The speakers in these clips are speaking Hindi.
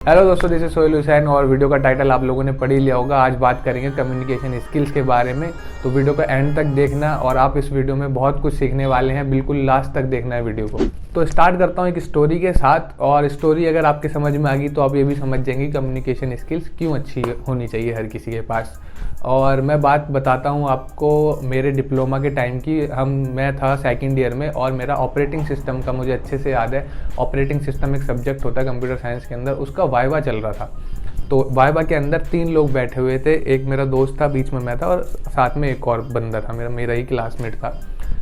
हेलो दोस्तों, दिस इज सोहेल हुसैन और वीडियो का टाइटल आप लोगों ने पढ़ ही लिया होगा। आज बात करेंगे कम्युनिकेशन स्किल्स के बारे में। तो वीडियो को एंड तक देखना और आप इस वीडियो में बहुत कुछ सीखने वाले हैं। बिल्कुल लास्ट तक देखना है वीडियो को। तो स्टार्ट करता हूँ एक स्टोरी के साथ, और स्टोरी अगर आपके समझ में आ गई तो आप ये भी समझ जाएंगे कम्युनिकेशन स्किल्स क्यों अच्छी होनी चाहिए हर किसी के पास। और मैं बात बताता हूँ आपको मेरे डिप्लोमा के टाइम की। मैं था सेकंड ईयर में और मेरा ऑपरेटिंग सिस्टम का मुझे अच्छे से याद है। ऑपरेटिंग सिस्टम एक सब्जेक्ट होता है कंप्यूटर साइंस के अंदर, उसका वाइवा चल रहा था। तो वाइवा के अंदर 3 लोग बैठे हुए थे। एक मेरा दोस्त था, बीच में मैं था और साथ में एक और बंदा था, मेरा ही क्लासमेट था।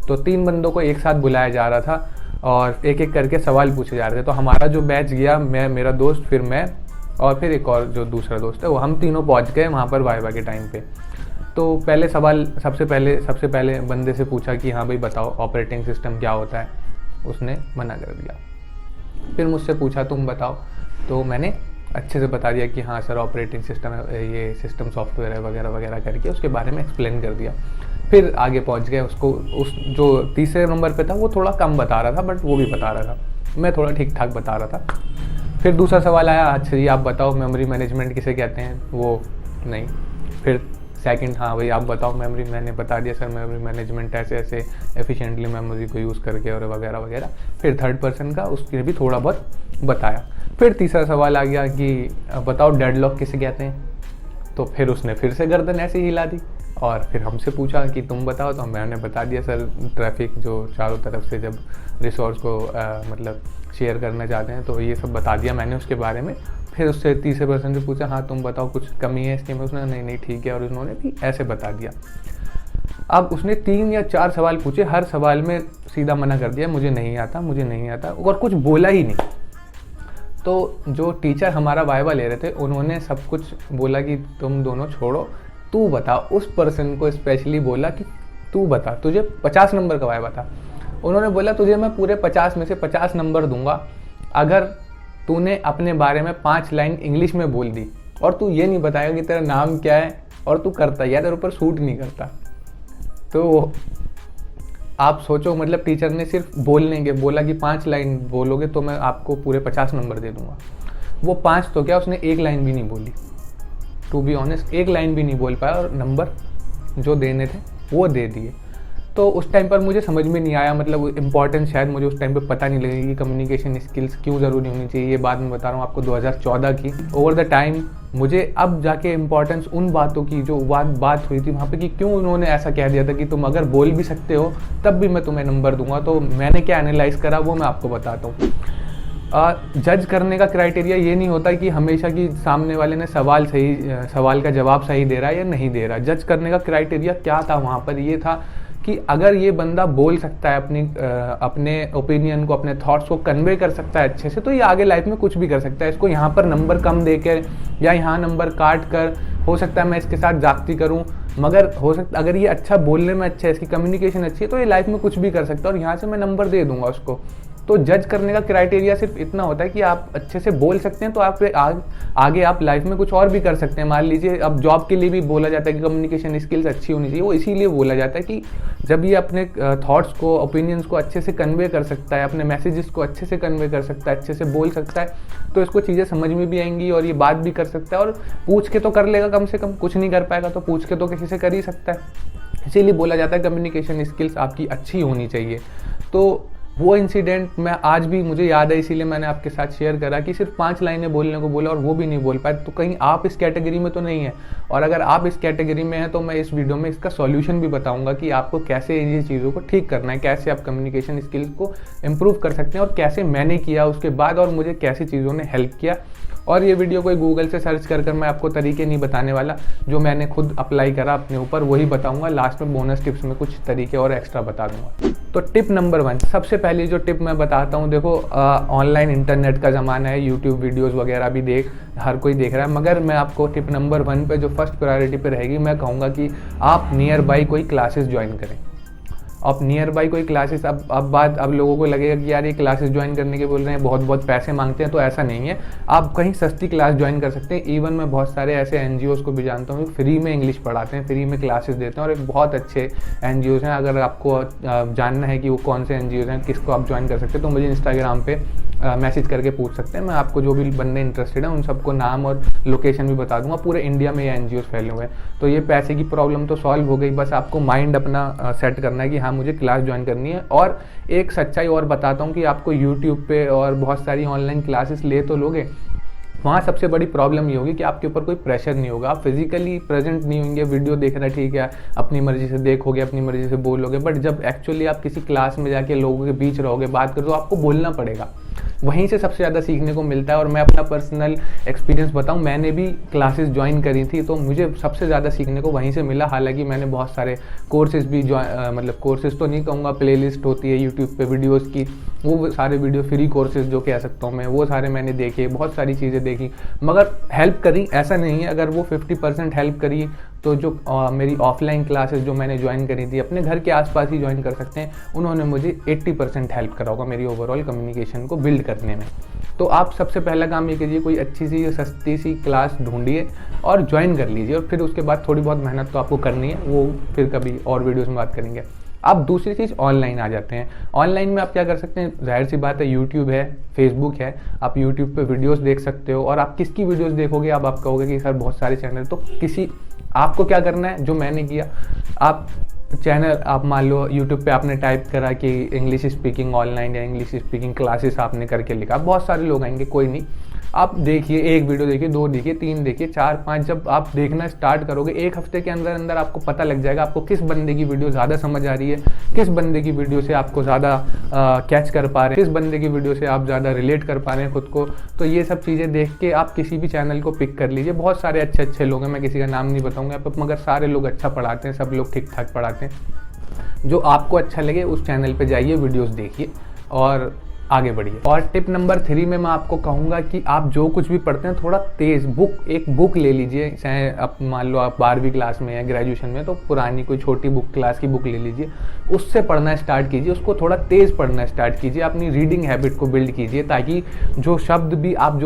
तो 3 बंदों को एक साथ बुलाया जा रहा था और एक एक करके सवाल पूछे जा रहे थे। तो हमारा जो बैच गया, मेरा दोस्त, फिर मैं और फिर एक और जो दूसरा दोस्त है, वो हम तीनों पहुंच गए वहाँ पर वाइवा के टाइम पे। तो पहले सवाल सबसे पहले बंदे से पूछा कि हाँ भाई बताओ ऑपरेटिंग सिस्टम क्या होता है। उसने मना कर दिया। फिर मुझसे पूछा तुम बताओ। तो मैंने अच्छे से बता दिया कि हाँ सर ऑपरेटिंग सिस्टम है, ये सिस्टम सॉफ्टवेयर है वगैरह वगैरह करके उसके बारे में एक्सप्लेन कर दिया। फिर आगे पहुँच गए। उस जो तीसरे नंबर पे था वो थोड़ा कम बता रहा था, बट वो भी बता रहा था। मैं थोड़ा ठीक ठाक बता रहा था। फिर दूसरा सवाल आया, अच्छा जी आप बताओ मेमोरी मैनेजमेंट किसे कहते हैं। वो नहीं। फिर सेकंड, हाँ भाई आप बताओ मेमोरी। मैंने बता दिया सर मेमोरी मैनेजमेंट ऐसे ऐसे एफिशिएंटली मेमोरी को यूज़ करके और वगैरह वगैरह। फिर थर्ड पर्सन का उसने भी थोड़ा बहुत बताया। फिर तीसरा सवाल आ गया कि बताओ डेडलॉक किसे कहते हैं। तो फिर उसने फिर से गर्दन ऐसे ही हिला दी और फिर हमसे पूछा कि तुम बताओ। तो मैंने बता दिया सर ट्रैफिक जो चारों तरफ से जब रिसोर्स को मतलब शेयर करना चाहते हैं, तो ये सब बता दिया मैंने उसके बारे में। फिर उससे तीसरे पर्सन से पूछा हाँ तुम बताओ कुछ कमी है इसके में। उसने नहीं ठीक है, और उन्होंने भी ऐसे बता दिया। अब उसने 3 या 4 सवाल पूछे, हर सवाल में सीधा मना कर दिया मुझे नहीं आता और कुछ बोला ही नहीं। तो जो टीचर हमारा वाइवा ले रहे थे उन्होंने सब कुछ बोला कि तुम दोनों छोड़ो, तू बता। उस पर्सन को स्पेशली बोला कि तू बता, तुझे 50 नंबर का वाइवा था। उन्होंने बोला तुझे मैं पूरे 50 में से 50 नंबर दूंगा अगर तूने अपने बारे में 5 लाइन इंग्लिश में बोल दी और तू ये नहीं बताएगा कि तेरा नाम क्या है और तू करता या तेरे ऊपर सूट नहीं करता। तो आप सोचो, मतलब टीचर ने सिर्फ बोलने के बोला कि 5 लाइन बोलोगे तो मैं आपको पूरे 50 नंबर दे दूंगा। वो 5 तो क्या, उसने 1 लाइन भी नहीं बोली। टू बी ऑनेस्ट 1 लाइन भी नहीं बोल पाया और नंबर जो देने थे वो दे दिए। तो उस टाइम पर मुझे समझ में नहीं आया, मतलब इम्पॉर्टेंस शायद मुझे उस टाइम पे पता नहीं लगी कि कम्युनिकेशन स्किल्स क्यों ज़रूरी होनी चाहिए। ये बात मैं बता रहा हूँ आपको 2014 की। ओवर द टाइम मुझे अब जाके इम्पॉर्टेंस उन बातों की जो बात हुई थी वहाँ पे कि क्यों उन्होंने ऐसा कह दिया था कि तुम अगर बोल भी सकते हो तब भी मैं तुम्हें नंबर दूंगा। तो मैंने क्या एनालाइज करा वो मैं आपको बताता हूँ। जज करने का क्राइटेरिया ये नहीं होता कि हमेशा कि सामने वाले ने सवाल का जवाब सही दे रहा है या नहीं दे रहा। जज करने का क्राइटेरिया क्या था वहाँ पर, ये था कि अगर ये बंदा बोल सकता है अपने ओपिनियन को, अपने थॉट्स को कन्वे कर सकता है अच्छे से, तो ये आगे लाइफ में कुछ भी कर सकता है। इसको यहाँ पर नंबर कम देकर या यहाँ नंबर काट कर हो सकता है मैं इसके साथ जागती करूँ, मगर हो सकता अगर ये अच्छा बोलने में अच्छा है, इसकी कम्युनिकेशन अच्छी है, तो ये लाइफ में कुछ भी कर सकता है और यहाँ से मैं नंबर दे दूंगा उसको। तो जज करने का क्राइटेरिया सिर्फ इतना होता है कि आप अच्छे से बोल सकते हैं तो आप आगे आप लाइफ में कुछ और भी कर सकते हैं। मान लीजिए अब जॉब के लिए भी बोला जाता है कि कम्युनिकेशन स्किल्स अच्छी होनी चाहिए। वो इसीलिए बोला जाता है कि जब ये अपने थॉट्स को, ओपिनियंस को अच्छे से कन्वे कर सकता है, अपने मैसेजेस को अच्छे से कन्वे कर सकता है, अच्छे से बोल सकता है, तो इसको चीज़ें समझ में भी आएंगी और ये बात भी कर सकता है। और पूछ के तो कर लेगा, कम से कम कुछ नहीं कर पाएगा तो पूछ के तो किसी से कर ही सकता है। इसीलिए बोला जाता है कम्युनिकेशन स्किल्स आपकी अच्छी होनी चाहिए। तो वो इंसिडेंट मैं आज भी मुझे याद है, इसीलिए मैंने आपके साथ शेयर करा कि सिर्फ 5 लाइनें बोलने को बोला और वो भी नहीं बोल पाए। तो कहीं आप इस कैटेगरी में तो नहीं है, और अगर आप इस कैटेगरी में हैं तो मैं इस वीडियो में इसका सॉल्यूशन भी बताऊंगा कि आपको कैसे इन चीज़ों को ठीक करना है, कैसे आप कम्युनिकेशन स्किल्स को इम्प्रूव कर सकते हैं और कैसे मैंने किया उसके बाद और मुझे कैसी चीज़ों ने हेल्प किया। और ये वीडियो कोई गूगल से सर्च कर मैं आपको तरीके नहीं बताने वाला, जो मैंने खुद अप्लाई करा अपने ऊपर वही बताऊंगा। लास्ट में बोनस टिप्स में कुछ तरीके और एक्स्ट्रा बता दूंगा। तो टिप नंबर 1, सबसे पहली जो टिप मैं बताता हूँ, देखो ऑनलाइन इंटरनेट का ज़माना है, यूट्यूब वीडियोज़ वगैरह भी हर कोई देख रहा है, मगर मैं आपको टिप नंबर 1 पे जो फर्स्ट प्रायोरिटी पे रहेगी, मैं कहूँगा कि आप नियर बाई कोई क्लासेस ज्वाइन करें। अब नियर बाई कोई क्लासेस, अब लोगों को लगेगा कि यार ये क्लासेस ज्वाइन करने के बोल रहे हैं, बहुत पैसे मांगते हैं, तो ऐसा नहीं है। आप कहीं सस्ती क्लास ज्वाइन कर सकते हैं। इवन मैं बहुत सारे ऐसे NGOs को भी जानता हूँ फ्री में इंग्लिश पढ़ाते हैं, फ्री में क्लासेस देते हैं, और एक बहुत अच्छे NGOs हैं। अगर आपको जानना है कि वो कौन से NGOs हैं, किसको आप ज्वाइन कर सकते हैं, तो मुझे इंस्टाग्राम पे मैसेज करके पूछ सकते हैं। मैं आपको जो भी बंदे इंटरेस्टेड हैं उन सबको नाम और लोकेशन भी बता दूंगा। पूरे इंडिया में ये एनजीओ फैले हुए हैं। तो ये पैसे की प्रॉब्लम तो सॉल्व हो गई, बस आपको माइंड अपना सेट करना है कि हाँ मुझे क्लास ज्वाइन करनी है। और एक सच्चाई और बताता हूँ कि आपको यूट्यूब पे और बहुत सारी ऑनलाइन क्लासेस ले तो लोगे, वहाँ सबसे बड़ी प्रॉब्लम ये होगी कि आपके ऊपर कोई प्रेशर नहीं होगा, आप फिजिकली प्रेजेंट नहीं होंगे। वीडियो देखना ठीक है, अपनी मर्जी से देखोगे, अपनी मर्जी से बोलोगे, बट जब एक्चुअली आप किसी क्लास में जाके लोगों के बीच रहोगे, बात करो, तो आपको बोलना पड़ेगा। वहीं से सबसे ज़्यादा सीखने को मिलता है। और मैं अपना पर्सनल एक्सपीरियंस बताऊं, मैंने भी क्लासेस ज्वाइन करी थी तो मुझे सबसे ज़्यादा सीखने को वहीं से मिला। हालांकि मैंने बहुत सारे कोर्सेज भी मतलब कोर्सेज तो नहीं कहूँगा, प्लेलिस्ट होती है यूट्यूब पे वीडियोस की, वो सारे वीडियो फ्री कोर्सेज जो कह सकता हूँ मैं, वो सारे मैंने देखे, बहुत सारी चीज़ें देखी, मगर हेल्प करी ऐसा नहीं है। अगर वो 50% हेल्प करी तो जो मेरी ऑफलाइन क्लासेस जो मैंने ज्वाइन करी थी, अपने घर के आसपास ही ज्वाइन कर सकते हैं, उन्होंने मुझे 80% हेल्प करा होगा मेरी ओवरऑल कम्युनिकेशन को बिल्ड करने में। तो आप सबसे पहला काम ये कीजिए, कोई अच्छी सी सस्ती सी क्लास ढूंढिए और ज्वाइन कर लीजिए। और फिर उसके बाद थोड़ी बहुत मेहनत तो आपको करनी है, वो फिर कभी और वीडियोज़ में बात करेंगे। अब दूसरी चीज़ ऑनलाइन आ जाते हैं। ऑनलाइन में आप क्या कर सकते हैं, जाहिर सी बात है यूट्यूब है, फेसबुक है, आप यूट्यूब पे वीडियोस देख सकते हो। और आप किसकी वीडियोस देखोगे, अब आप कहोगे कि सर बहुत सारे चैनल, तो किसी आपको क्या करना है, जो मैंने किया, आप चैनल, आप मान लो यूट्यूब पे आपने टाइप करा कि इंग्लिश स्पीकिंग ऑनलाइन या इंग्लिश स्पीकिंग क्लासेस आपने करके लिखा, बहुत सारे लोग आएंगे, कोई नहीं, आप देखिए, एक वीडियो देखिए, 2 देखिए, 3 देखिए, 4, 5, जब आप देखना स्टार्ट करोगे, 1 हफ्ते के अंदर अंदर आपको पता लग जाएगा आपको किस बंदे की वीडियो ज़्यादा समझ आ रही है, किस बंदे की वीडियो से आपको ज़्यादा कैच कर पा रहे हैं, किस बंदे की वीडियो से आप ज़्यादा रिलेट कर पा रहे हैं खुद को। तो ये सब चीज़ें देख के आप किसी भी चैनल को पिक कर लीजिए। बहुत सारे अच्छे अच्छे लोग हैं, मैं किसी का नाम नहीं बताऊँगा, मगर सारे लोग अच्छा पढ़ाते हैं, सब लोग ठीक ठाक पढ़ाते हैं। जो आपको अच्छा लगे उस चैनल पे जाइए, वीडियोस देखिए और आगे बढ़िए। और टिप नंबर 3 में मैं आपको कहूँगा कि आप जो कुछ भी पढ़ते हैं थोड़ा तेज़ एक बुक ले लीजिए। चाहे आप मान लो आप 12वीं क्लास में या ग्रेजुएशन में, तो पुरानी कोई छोटी बुक, क्लास की बुक ले लीजिए, उससे पढ़ना स्टार्ट कीजिए, उसको थोड़ा तेज़ पढ़ना स्टार्ट कीजिए, अपनी रीडिंग हैबिट को बिल्ड कीजिए, ताकि जो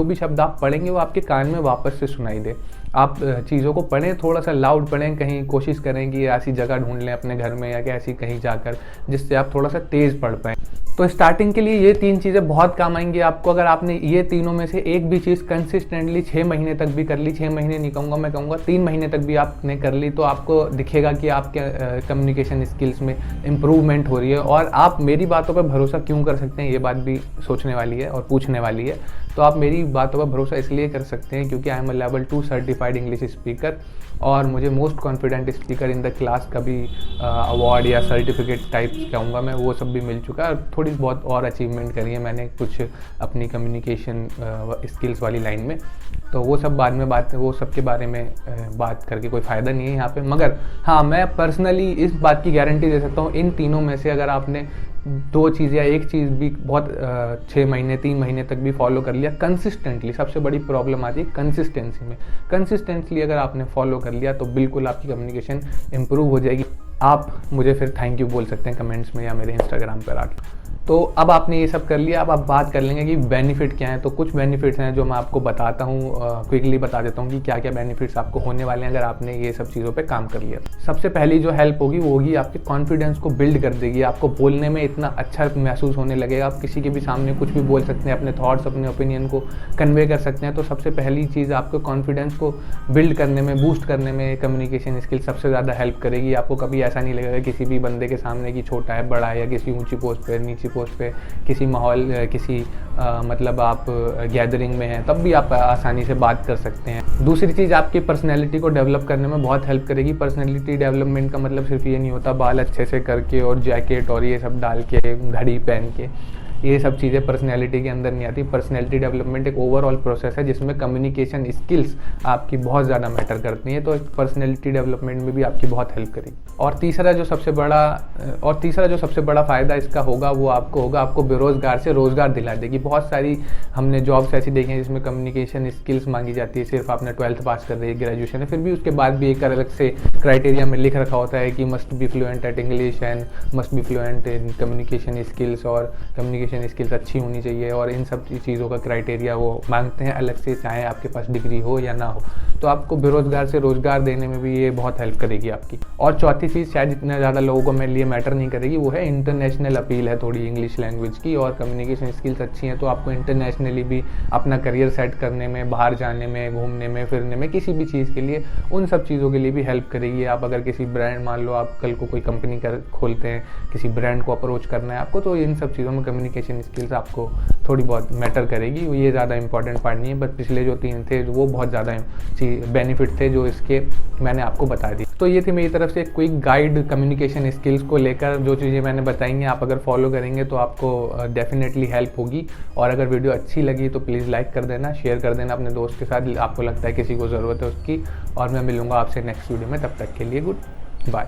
भी शब्द आप पढ़ेंगे वो आपके कान में वापस से सुनाई दे। आप चीज़ों को पढ़ें, थोड़ा सा लाउड पढ़ें, कहीं कोशिश करें कि ऐसी जगह ढूंढ लें अपने घर में या ऐसी कहीं जाकर, जिससे आप थोड़ा सा तेज़ पढ़ पाएँ। तो स्टार्टिंग के लिए ये 3 चीज़ें बहुत काम आएंगी आपको। अगर आपने ये तीनों में से एक भी चीज़ कंसिस्टेंटली 6 महीने तक भी कर ली, 6 महीने नहीं कहूँगा, मैं कहूँगा 3 महीने तक भी आपने कर ली, तो आपको दिखेगा कि आपके कम्युनिकेशन स्किल्स में इम्प्रूवमेंट हो रही है। और आप मेरी बातों पर भरोसा क्यों कर सकते हैं, ये बात भी सोचने वाली है और पूछने वाली है। तो आप मेरी बातों पर भरोसा इसलिए कर सकते हैं क्योंकि I am a level 2 certified English speaker, और मुझे most confident speaker in the class का भी अवार्ड या सर्टिफिकेट टाइप कहूँगा मैं, वो सब भी मिल चुका है। थोड़ी बहुत और अचीवमेंट करी है मैंने कुछ अपनी कम्युनिकेशन स्किल्स वाली लाइन में, तो वो सब बाद में वो सब के बारे में बात करके कोई फ़ायदा नहीं है यहाँ पे। मगर हाँ, मैं पर्सनली इस बात की गारंटी दे सकता हूँ, इन तीनों में से अगर आपने 2 चीज़ या 1 चीज़ भी बहुत 6 महीने 3 महीने तक भी फॉलो कर लिया कंसिस्टेंटली, सबसे बड़ी प्रॉब्लम आती है कंसिस्टेंसी में। कंसिस्टेंटली अगर आपने फॉलो कर लिया तो बिल्कुल आपकी कम्युनिकेशन इंप्रूव हो जाएगी। आप मुझे फिर थैंक यू बोल सकते हैं कमेंट्स में या मेरे इंस्टाग्राम पर आके। तो अब आपने ये सब कर लिया, अब आप बात कर लेंगे कि बेनिफिट क्या है। तो कुछ बेनिफिट्स हैं जो मैं आपको बताता हूँ, क्विकली बता देता हूँ कि क्या क्या बेनिफिट्स आपको होने वाले हैं अगर आपने ये सब चीज़ों पे काम कर लिया। सबसे पहली जो हेल्प होगी वो होगी आपके कॉन्फिडेंस को बिल्ड कर देगी। आपको बोलने में इतना अच्छा महसूस होने लगेगा, आप किसी के भी सामने कुछ भी बोल सकते हैं, अपने थॉट्स, अपने ओपिनियन को कन्वे कर सकते हैं। तो सबसे पहली चीज़ आपको कॉन्फिडेंस को बिल्ड करने में, बूस्ट करने में कम्युनिकेशन स्किल सबसे ज़्यादा हेल्प करेगी। आपको कभी ऐसा नहीं लगेगा किसी भी बंदे के सामने कि छोटा है, बड़ा है, या किसी ऊंची पोस्ट पे, नीची पोस्ट पे, किसी माहौल, किसी मतलब आप गैदरिंग में हैं, तब भी आप आसानी से बात कर सकते हैं। दूसरी चीज़ आपकी पर्सनैलिटी को डेवलप करने में बहुत हेल्प करेगी। पर्सनैलिटी डेवलपमेंट का मतलब सिर्फ ये नहीं होता बाल अच्छे से करके और जैकेट और ये सब डाल के, घड़ी पहन के, ये सब चीज़ें पर्सनैलिटी के अंदर नहीं आती। पर्सनैलिटी डेवलपमेंट एक ओवरऑल प्रोसेस है जिसमें कम्युनिकेशन स्किल्स आपकी बहुत ज़्यादा मैटर करती हैं। तो पर्सनैलिटी डेवलपमेंट में भी आपकी बहुत हेल्प करेगी। और तीसरा जो सबसे बड़ा फ़ायदा इसका होगा वो आपको बेरोज़गार से रोज़गार दिला देगी। बहुत सारी हमने जॉब्स ऐसी देखी हैं जिसमें कम्युनिकेशन स्किल्स मांगी जाती है, सिर्फ आपने 12th पास कर रही है, ग्रेजुएशन है, फिर भी उसके बाद भी एक अलग से क्राइटेरिया में लिख रखा होता है कि must be fluent at English and must be fluent in communication skills और कम्युनिकेशन कम्युनिकेशन स्किल्स अच्छी होनी चाहिए और इन सब चीज़ों का क्राइटेरिया वो मांगते हैं अलग से, चाहे आपके पास डिग्री हो या ना हो। तो आपको बेरोजगार से रोजगार देने में भी ये बहुत हेल्प करेगी आपकी। और चौथी चीज़ शायद इतना ज़्यादा लोगों को मेरे लिए मैटर नहीं करेगी, वो है इंटरनेशनल अपील है थोड़ी इंग्लिश लैंग्वेज की, और कम्युनिकेशन स्किल्स अच्छी हैं तो आपको इंटरनेशनली भी अपना करियर सेट करने में, बाहर जाने में, घूमने में, फिरने में, किसी भी चीज़ के लिए, उन सब चीज़ों के लिए भी हेल्प करेगी। आप अगर किसी ब्रांड, मान लो आप कल को कोई कंपनी खोलते हैं, किसी ब्रांड को अप्रोच करना है आपको, तो इन सब चीज़ों में कम्युनिकेशन स्किल्स आपको थोड़ी बहुत मैटर करेगी। ये ज़्यादा इंपॉर्टेंट पार्ट नहीं है, बट पिछले जो 3 थे वो बहुत ज़्यादा बेनिफिट थे जो इसके मैंने आपको बता दी। तो ये थी मेरी तरफ से क्विक गाइड कम्युनिकेशन स्किल्स को लेकर। जो चीज़ें मैंने बताई हैं आप अगर फॉलो करेंगे तो आपको डेफिनेटली हेल्प होगी। और अगर वीडियो अच्छी लगी तो प्लीज़ लाइक कर देना, शेयर कर देना अपने दोस्त के साथ, आपको लगता है किसी को ज़रूरत है उसकी। और मैं मिलूँगा आपसे नेक्स्ट वीडियो में, तब तक के लिए गुड बाय।